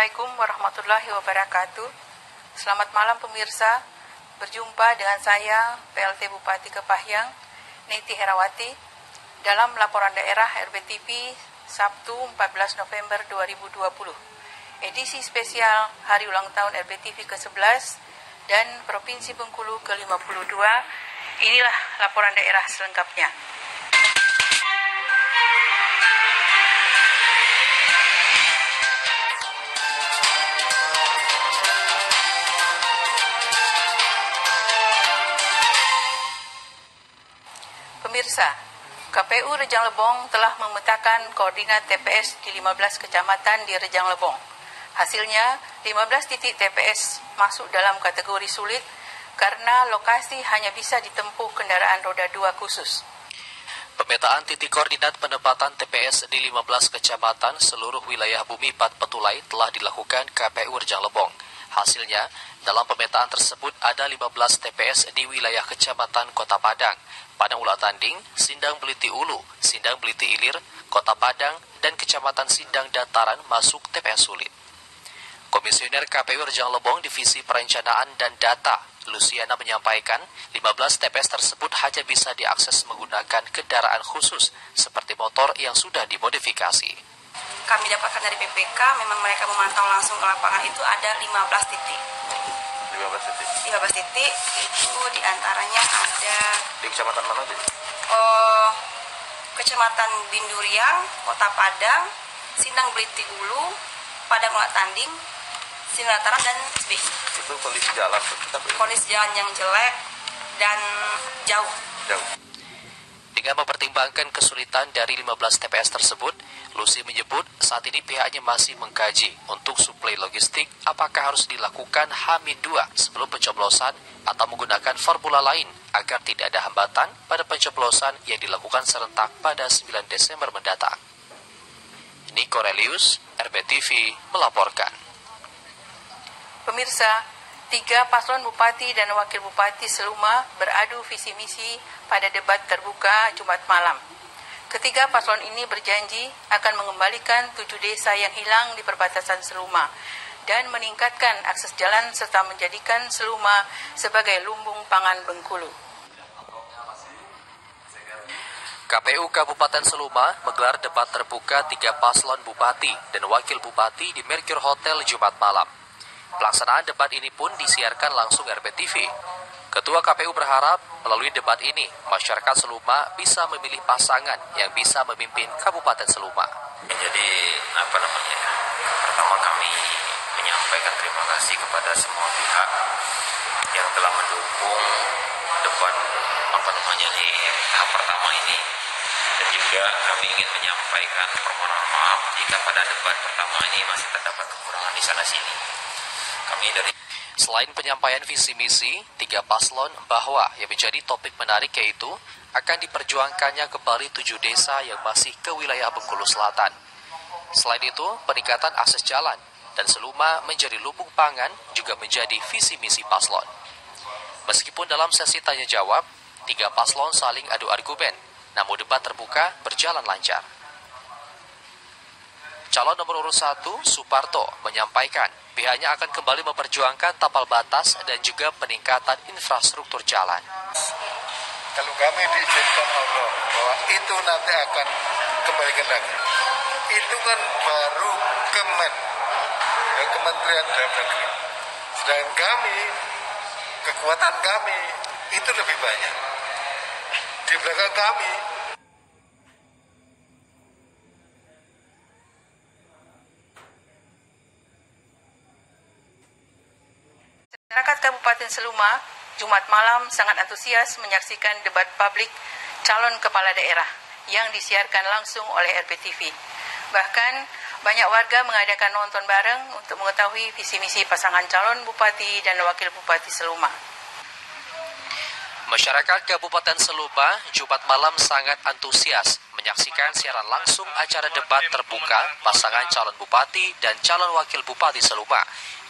Assalamualaikum warahmatullahi wabarakatuh. Selamat malam pemirsa. Berjumpa dengan saya, PLT Bupati Kepahyang, Niti Herawati, dalam laporan daerah RBTV Sabtu 14 November 2020. Edisi spesial Hari Ulang Tahun RBTV ke-11 dan Provinsi Bengkulu ke-52. Inilah laporan daerah selengkapnya. Pemirsa, KPU Rejang Lebong telah memetakan koordinat TPS di 15 kecamatan di Rejang Lebong. Hasilnya, 15 titik TPS masuk dalam kategori sulit karena lokasi hanya bisa ditempuh kendaraan roda 2 khusus. Pemetaan titik koordinat penempatan TPS di 15 kecamatan seluruh wilayah Bumi 4 Petulai telah dilakukan KPU Rejang Lebong. Hasilnya, dalam pemetaan tersebut ada 15 TPS di wilayah Kecamatan Kota Padang, Padang Ula Tanding, Sindang Beliti Ulu, Sindang Beliti Ilir, Kota Padang, dan Kecamatan Sindang Dataran masuk TPS sulit. Komisioner KPU Rejang Lebong Divisi Perencanaan dan Data, Luciana menyampaikan, 15 TPS tersebut hanya bisa diakses menggunakan kendaraan khusus seperti motor yang sudah dimodifikasi. Kami dapatkan dari PPK, memang mereka memantau langsung ke lapangan itu ada 15 titik. 15 titik itu diantaranya ada di kecamatan mana aja? Kecamatan Binduriang, Kota Padang, Sindang Beliti Ulu, Padang Ula Tanding, Sindang Dataran, dan SBI. Itu kondisi jalan? Kondisi jalan yang jelek dan jauh. Dengan mempertimbangkan kesulitan dari 15 TPS tersebut, Lucy menyebut saat ini pihaknya masih mengkaji untuk suplai logistik apakah harus dilakukan H-2 sebelum pencoblosan atau menggunakan formula lain agar tidak ada hambatan pada pencoblosan yang dilakukan serentak pada 9 Desember mendatang. Niko Relius, RBTV melaporkan. Pemirsa, 3 paslon Bupati dan Wakil Bupati Seluma beradu visi misi pada debat terbuka Jumat malam. Ketiga paslon ini berjanji akan mengembalikan 7 desa yang hilang di perbatasan Seluma dan meningkatkan akses jalan serta menjadikan Seluma sebagai lumbung pangan Bengkulu. KPU Kabupaten Seluma menggelar debat terbuka 3 paslon Bupati dan Wakil Bupati di Mercure Hotel Jumat malam. Pelaksanaan debat ini pun disiarkan langsung RBTV. Ketua KPU berharap melalui debat ini, masyarakat Seluma bisa memilih pasangan yang bisa memimpin Kabupaten Seluma. Jadi, pertama kami menyampaikan terima kasih kepada semua pihak yang telah mendukung debat di tahap pertama ini. Dan juga kami ingin menyampaikan permohonan maaf jika pada debat pertama ini masih terdapat kekurangan di sana-sini. Selain penyampaian visi misi, 3 paslon bahwa yang menjadi topik menarik yaitu akan diperjuangkannya kembali 7 desa yang masih ke wilayah Bengkulu Selatan. Selain itu, peningkatan akses jalan dan Seluma menjadi lumbung pangan juga menjadi visi misi paslon. Meskipun dalam sesi tanya jawab, 3 paslon saling adu argumen, namun debat terbuka berjalan lancar. Calon nomor urut 1, Suparto, menyampaikan pihaknya akan kembali memperjuangkan tapal batas dan juga peningkatan infrastruktur jalan. Kalau kami diizinkan Allah bahwa itu nanti akan kembalikan lagi. Itu kan baru Kementerian Dalam Negeri. Sedangkan kami, kekuatan kami itu lebih banyak. Di belakang kami, Masyarakat Kabupaten Seluma Jumat malam sangat antusias menyaksikan debat publik calon kepala daerah yang disiarkan langsung oleh RBTV. Bahkan banyak warga mengadakan nonton bareng untuk mengetahui visi misi pasangan calon bupati dan wakil bupati Seluma. Masyarakat Kabupaten Seluma Jumat malam sangat antusias menyaksikan siaran langsung acara debat terbuka pasangan calon bupati dan calon wakil bupati Seluma,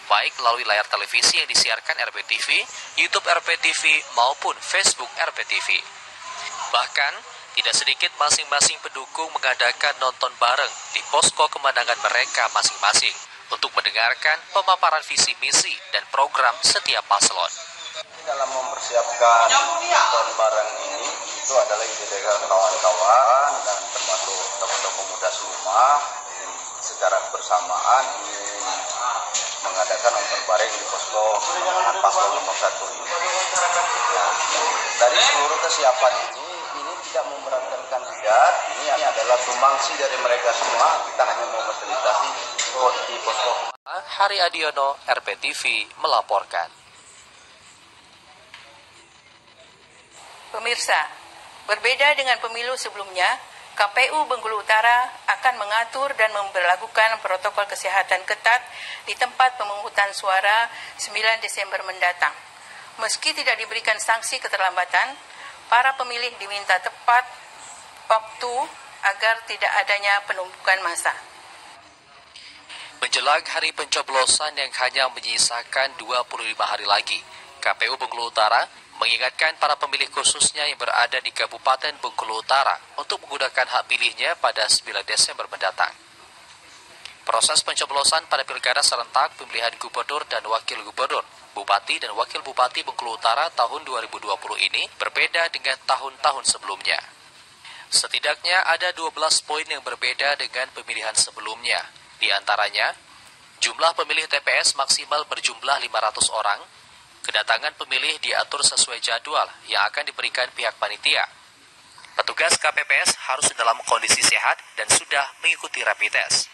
baik melalui layar televisi yang disiarkan RBTV, YouTube RBTV, maupun Facebook RBTV. Bahkan, tidak sedikit masing-masing pendukung mengadakan nonton bareng di posko kemenangan mereka masing-masing untuk mendengarkan pemaparan visi misi dan program setiap paslon. Dalam mempersiapkan nonton bareng ini itu adalah ide dari kawan-kawan dan termasuk tokoh-tokoh muda semua secara bersamaan ingin mengadakan nonton bareng di posko paslon nomor 1 ini. Nah, dari seluruh kesiapan ini tidak memberatkan kandidat, ini adalah sumbangsih dari mereka semua. Kita hanya mau fasilitasi di posko. Hari Adiono, RPTV melaporkan. Pemirsa, berbeda dengan pemilu sebelumnya, KPU Bengkulu Utara akan mengatur dan memberlakukan protokol kesehatan ketat di tempat pemungutan suara 9 Desember mendatang. Meski tidak diberikan sanksi keterlambatan, para pemilih diminta tepat waktu agar tidak adanya penumpukan massa. Menjelang hari pencoblosan yang hanya menyisakan 25 hari lagi, KPU Bengkulu Utara mengingatkan para pemilih khususnya yang berada di Kabupaten Bengkulu Utara untuk menggunakan hak pilihnya pada 9 Desember mendatang. Proses pencoblosan pada pilkada serentak pemilihan gubernur dan wakil gubernur, bupati dan wakil bupati Bengkulu Utara tahun 2020 ini berbeda dengan tahun-tahun sebelumnya. Setidaknya ada 12 poin yang berbeda dengan pemilihan sebelumnya. Di antaranya, jumlah pemilih TPS maksimal berjumlah 500 orang, kedatangan pemilih diatur sesuai jadwal yang akan diberikan pihak panitia. Petugas KPPS harus dalam kondisi sehat dan sudah mengikuti rapid test.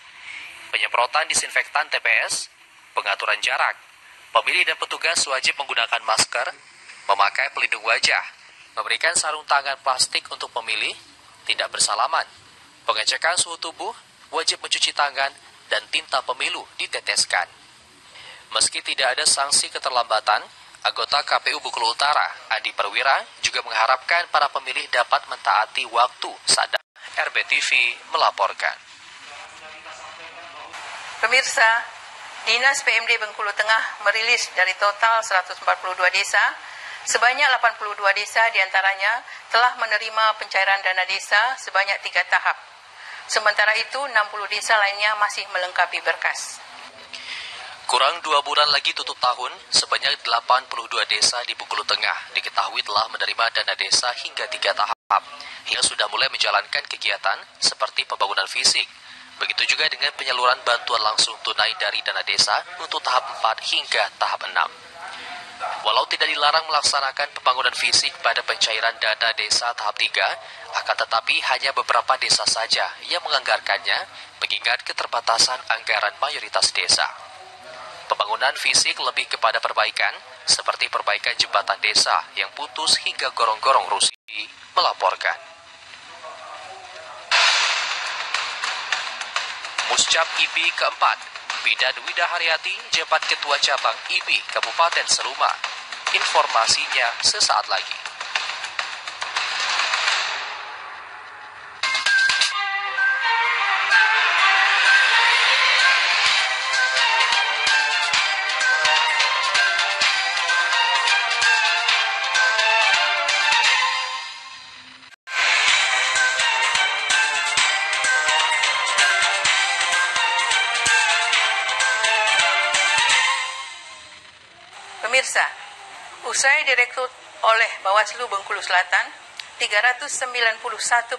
Penyemprotan disinfektan TPS, pengaturan jarak, pemilih dan petugas wajib menggunakan masker, memakai pelindung wajah, memberikan sarung tangan plastik untuk pemilih, tidak bersalaman, pengecekan suhu tubuh, wajib mencuci tangan, dan tinta pemilu diteteskan. Meski tidak ada sanksi keterlambatan, anggota KPU Bengkulu Utara, Andi Perwira, juga mengharapkan para pemilih dapat mentaati waktu saat RBTV melaporkan. Pemirsa, Dinas PMD Bengkulu Tengah merilis dari total 142 desa, sebanyak 82 desa diantaranya telah menerima pencairan dana desa sebanyak 3 tahap. Sementara itu, 60 desa lainnya masih melengkapi berkas. Kurang 2 bulan lagi tutup tahun, sebanyak 82 desa di Bengkulu Tengah diketahui telah menerima dana desa hingga 3 tahap, hingga sudah mulai menjalankan kegiatan seperti pembangunan fisik. Begitu juga dengan penyaluran bantuan langsung tunai dari dana desa untuk tahap 4 hingga tahap 6. Walau tidak dilarang melaksanakan pembangunan fisik pada pencairan dana desa tahap 3, akan tetapi hanya beberapa desa saja yang menganggarkannya mengingat keterbatasan anggaran mayoritas desa. Pembangunan fisik lebih kepada perbaikan, seperti perbaikan jembatan desa yang putus hingga gorong-gorong rusak, melaporkan. Muscap IBI keempat, Bidan Wida Haryati, jabat Ketua Cabang IBI Kabupaten Seruma. Informasinya sesaat lagi. Pemirsa, usai direkrut oleh Bawaslu Bengkulu Selatan, 391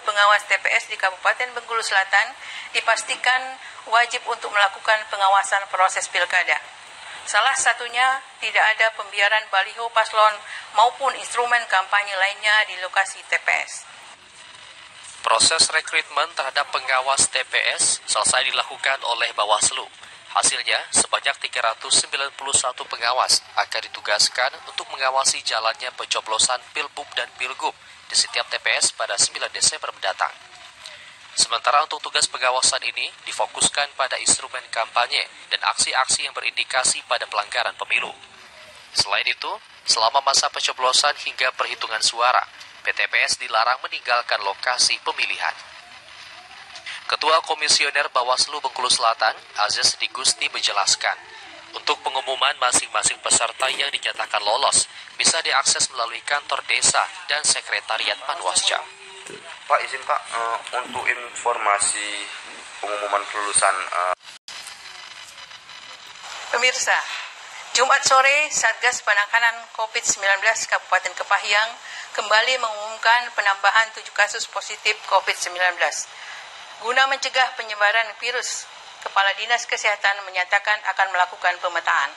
pengawas TPS di Kabupaten Bengkulu Selatan dipastikan wajib untuk melakukan pengawasan proses pilkada. Salah satunya tidak ada pembiaran baliho paslon maupun instrumen kampanye lainnya di lokasi TPS. Proses rekrutmen terhadap pengawas TPS selesai dilakukan oleh Bawaslu. Hasilnya, sebanyak 391 pengawas akan ditugaskan untuk mengawasi jalannya pencoblosan Pilbub dan Pilgub di setiap TPS pada 9 Desember mendatang. Sementara untuk tugas pengawasan ini difokuskan pada instrumen kampanye dan aksi-aksi yang berindikasi pada pelanggaran pemilu. Selain itu, selama masa pencoblosan hingga perhitungan suara, PTPS dilarang meninggalkan lokasi pemilihan. Ketua Komisioner Bawaslu Bengkulu Selatan, Aziz Digusti menjelaskan, untuk pengumuman masing-masing peserta yang dinyatakan lolos bisa diakses melalui kantor desa dan sekretariat Panwascam. Pak, izin Pak, untuk informasi pengumuman kelulusan Pemirsa, Jumat sore, Satgas Penanganan COVID-19 Kabupaten Kepahyang kembali mengumumkan penambahan 7 kasus positif COVID-19. Guna mencegah penyebaran virus, Kepala Dinas Kesehatan menyatakan akan melakukan pemetaan.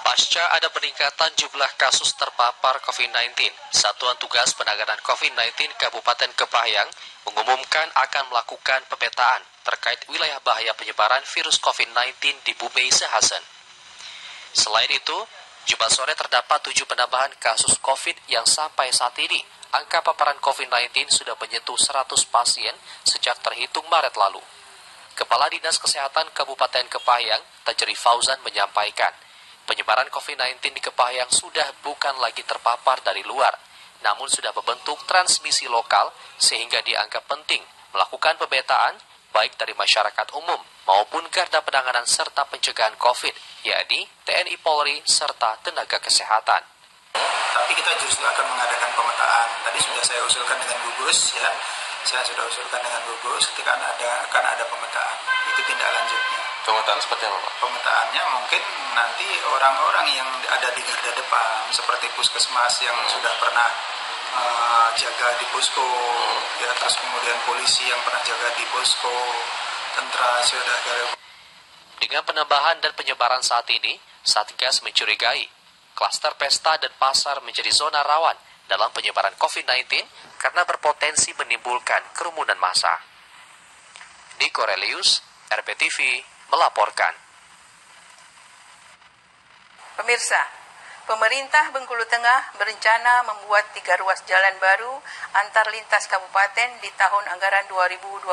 Pasca ada peningkatan jumlah kasus terpapar COVID-19, Satuan Tugas Penanganan COVID-19 Kabupaten Kepahyang mengumumkan akan melakukan pemetaan terkait wilayah bahaya penyebaran virus COVID-19 di Bumei Sehasen. Selain itu, Jumat sore terdapat 7 penambahan kasus COVID yang sampai saat ini angka paparan COVID-19 sudah menyentuh 100 pasien sejak terhitung Maret lalu. Kepala Dinas Kesehatan Kabupaten Kepahyang, Tajri Fauzan menyampaikan, penyebaran COVID-19 di Kepahyang sudah bukan lagi terpapar dari luar, namun sudah membentuk transmisi lokal sehingga dianggap penting melakukan pemetaan baik dari masyarakat umum maupun garda penanganan serta pencegahan COVID, yakni TNI Polri serta tenaga kesehatan. Tapi kita justru akan mengadakan pemetaan. Tadi sudah saya usulkan dengan gugus, ya. Saya sudah usulkan dengan gugus ketika akan ada pemetaan. Itu tindak lanjutnya. Pemetaan seperti apa, Pak? Pemetaannya mungkin nanti orang-orang yang ada di garda depan, seperti puskesmas yang sudah pernah jaga di posko, ya, terus kemudian polisi yang pernah jaga di posko, tentara sudah. Dengan penambahan dan penyebaran saat ini, Satgas mencurigai klaster pesta dan pasar menjadi zona rawan dalam penyebaran COVID-19 karena berpotensi menimbulkan kerumunan massa. Niko Relius, RPTV, melaporkan. Pemirsa, pemerintah Bengkulu Tengah berencana membuat 3 ruas jalan baru antar lintas kabupaten di tahun anggaran 2021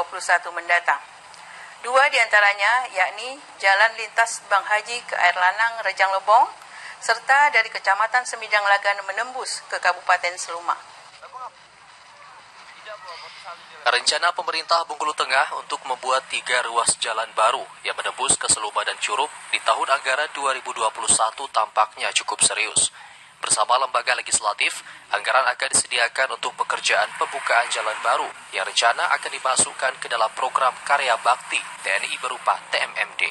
mendatang. 2 diantaranya yakni Jalan Lintas Bang Haji ke Air Lanang Rejang Lebong, serta dari Kecamatan Semidang Lagan menembus ke Kabupaten Seluma. Rencana pemerintah Bengkulu Tengah untuk membuat 3 ruas jalan baru yang menembus ke Seluma dan Curup di tahun anggaran 2021 tampaknya cukup serius. Bersama lembaga legislatif, anggaran akan disediakan untuk pekerjaan pembukaan jalan baru yang rencana akan dimasukkan ke dalam program Karya Bakti TNI berupa TMMD.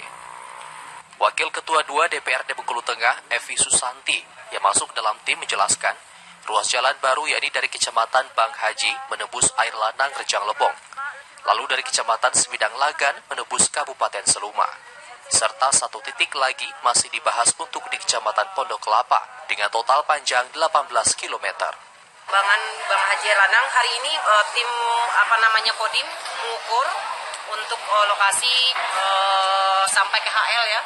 Wakil Ketua 2 DPRD Bengkulu Tengah, Evi Susanti, yang masuk dalam tim menjelaskan, ruas jalan baru yakni dari Kecamatan Bang Haji menembus Air Lanang Rejang Lebong, lalu dari Kecamatan Semidang Lagan menembus Kabupaten Seluma, serta 1 titik lagi masih dibahas untuk di Kecamatan Pondok Kelapa dengan total panjang 18 km. Bang Haji Air Lanang hari ini tim Kodim mengukur untuk lokasi sampai ke HL, ya.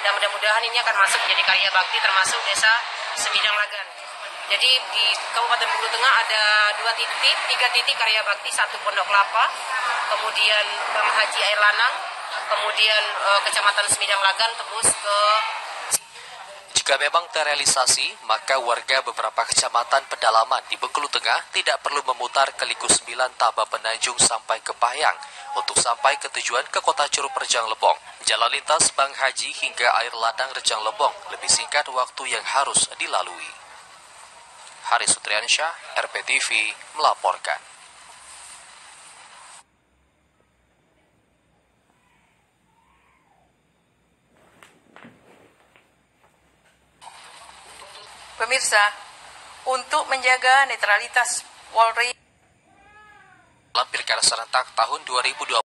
Dan mudah-mudahan ini akan masuk jadi karya bakti termasuk desa Semidang Lagan. Jadi di Kabupaten Bengkulu Tengah ada 3 titik karya bakti, 1 Pondok Kelapa, kemudian Bang Haji Air Lanang, kemudian Kecamatan Semidang Lagan tembus ke. Jika memang terrealisasi, maka warga beberapa kecamatan pedalaman di Bengkulu Tengah tidak perlu memutar ke Liku 9 Taba Penanjung sampai ke Pahyang untuk sampai ke tujuan ke Kota Curup Rejang Lebong. Jalan lintas Bang Haji hingga Air Ladang Rejang Lebong lebih singkat waktu yang harus dilalui. Haris Sutriansyah, RPTV, melaporkan. Pemirsa, untuk menjaga netralitas Polri dalam Pilkada serentak tahun 2020